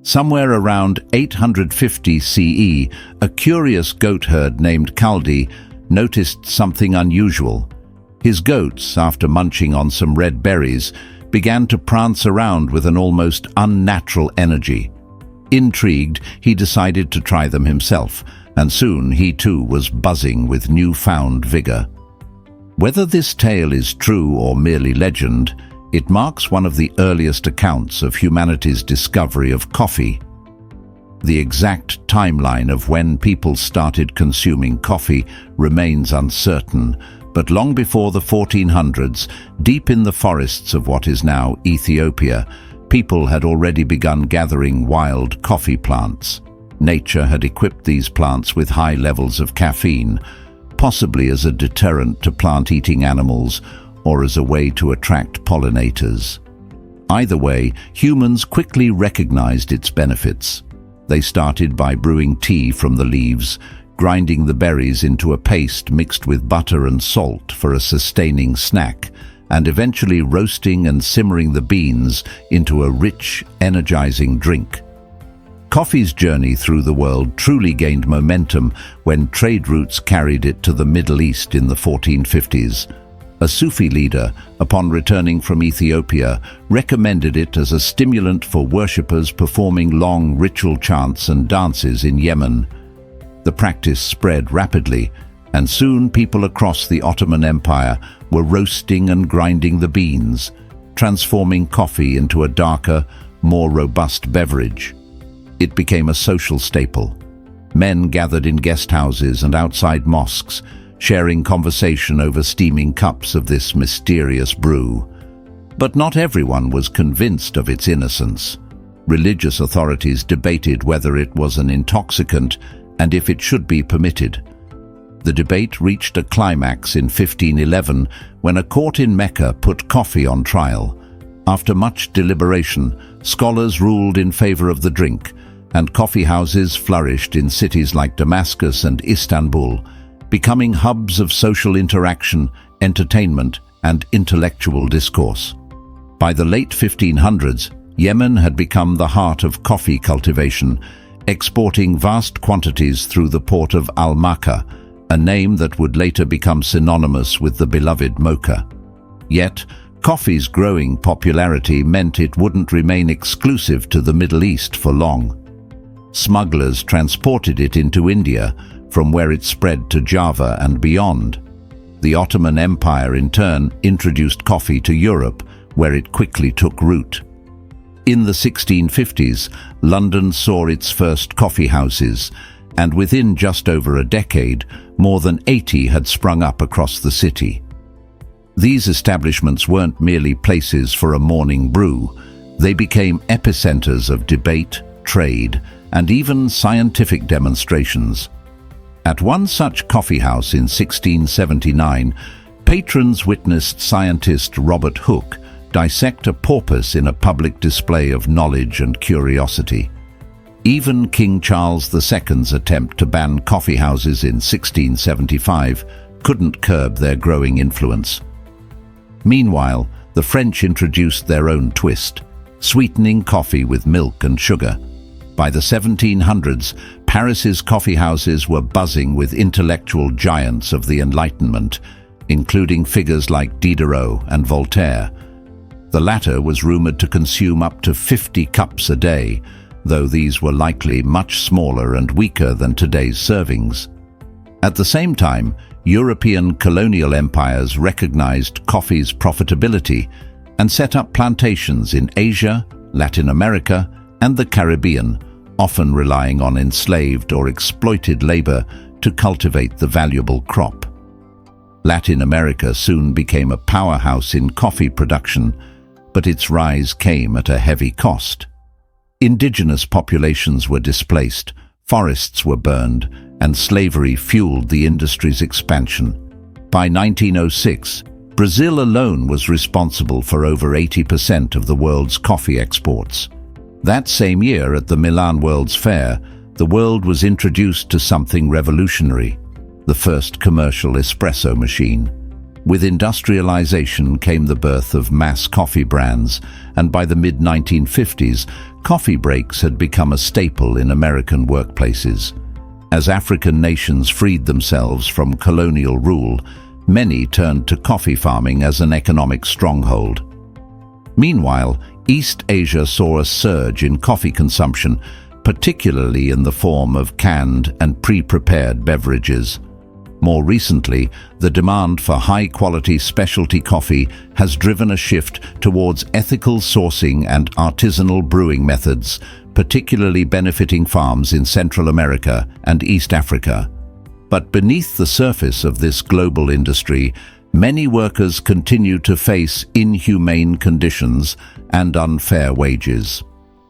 Somewhere around 850 CE, a curious goat herd named Kaldi noticed something unusual. His goats, after munching on some red berries, began to prance around with an almost unnatural energy. Intrigued, he decided to try them himself, and soon he too was buzzing with newfound vigor. Whether this tale is true or merely legend, it marks one of the earliest accounts of humanity's discovery of coffee. The exact timeline of when people started consuming coffee remains uncertain, but long before the 1400s, deep in the forests of what is now Ethiopia, people had already begun gathering wild coffee plants. Nature had equipped these plants with high levels of caffeine, possibly as a deterrent to plant-eating animals or as a way to attract pollinators. Either way, humans quickly recognized its benefits. They started by brewing tea from the leaves, grinding the berries into a paste mixed with butter and salt for a sustaining snack, and eventually roasting and simmering the beans into a rich, energizing drink. Coffee's journey through the world truly gained momentum when trade routes carried it to the Middle East in the 1450s. A Sufi leader, upon returning from Ethiopia, recommended it as a stimulant for worshippers performing long ritual chants and dances in Yemen. The practice spread rapidly, and soon people across the Ottoman Empire were roasting and grinding the beans, transforming coffee into a darker, more robust beverage. It became a social staple. Men gathered in guest houses and outside mosques, sharing conversation over steaming cups of this mysterious brew. But not everyone was convinced of its innocence. Religious authorities debated whether it was an intoxicant and if it should be permitted. The debate reached a climax in 1511 when a court in Mecca put coffee on trial. After much deliberation, scholars ruled in favor of the drink, and coffee houses flourished in cities like Damascus and Istanbul, becoming hubs of social interaction, entertainment, and intellectual discourse. By the late 1500s, Yemen had become the heart of coffee cultivation, exporting vast quantities through the port of Al-Makka, a name that would later become synonymous with the beloved mocha. Yet, coffee's growing popularity meant it wouldn't remain exclusive to the Middle East for long. Smugglers transported it into India, from where it spread to Java and beyond. The Ottoman Empire, in turn, introduced coffee to Europe, where it quickly took root. In the 1650s, London saw its first coffee houses, and within just over a decade, more than 80 had sprung up across the city. These establishments weren't merely places for a morning brew. They became epicenters of debate, trade, and even scientific demonstrations. At one such coffee house in 1679, patrons witnessed scientist Robert Hooke dissect a porpoise in a public display of knowledge and curiosity. Even King Charles II's attempt to ban coffee houses in 1675 couldn't curb their growing influence. Meanwhile, the French introduced their own twist, sweetening coffee with milk and sugar. By the 1700s, Paris's coffee houses were buzzing with intellectual giants of the Enlightenment, including figures like Diderot and Voltaire. The latter was rumored to consume up to 50 cups a day, though these were likely much smaller and weaker than today's servings. At the same time, European colonial empires recognized coffee's profitability and set up plantations in Asia, Latin America, and the Caribbean, often relying on enslaved or exploited labor to cultivate the valuable crop. Latin America soon became a powerhouse in coffee production, but its rise came at a heavy cost. Indigenous populations were displaced, forests were burned, and slavery fueled the industry's expansion. By 1906, Brazil alone was responsible for over 80% of the world's coffee exports. That same year at the Milan World's Fair, the world was introduced to something revolutionary: the first commercial espresso machine. With industrialization came the birth of mass coffee brands, and by the mid-1950s, Coffee breaks had become a staple in American workplaces. As African nations freed themselves from colonial rule, many turned to coffee farming as an economic stronghold. Meanwhile, East Asia saw a surge in coffee consumption, particularly in the form of canned and pre-prepared beverages. More recently, the demand for high-quality specialty coffee has driven a shift towards ethical sourcing and artisanal brewing methods, particularly benefiting farms in Central America and East Africa. But beneath the surface of this global industry, many workers continue to face inhumane conditions and unfair wages.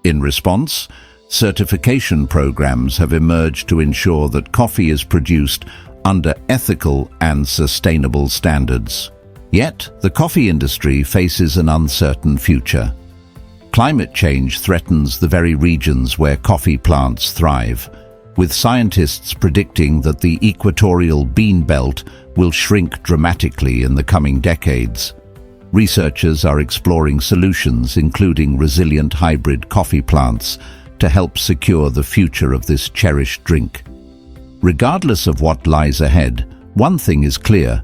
In response, certification programs have emerged to ensure that coffee is produced under ethical and sustainable standards. Yet, the coffee industry faces an uncertain future. Climate change threatens the very regions where coffee plants thrive, with scientists predicting that the equatorial bean belt will shrink dramatically in the coming decades. Researchers are exploring solutions, including resilient hybrid coffee plants, to help secure the future of this cherished drink. Regardless of what lies ahead, one thing is clear: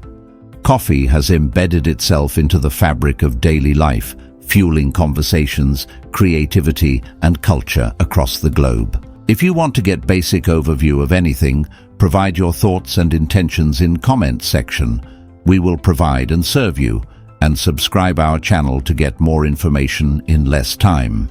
coffee has embedded itself into the fabric of daily life, fueling conversations, creativity, and culture across the globe. If you want to get basic overview of anything, provide your thoughts and intentions in comment section. We will provide and serve you, and subscribe our channel to get more information in less time.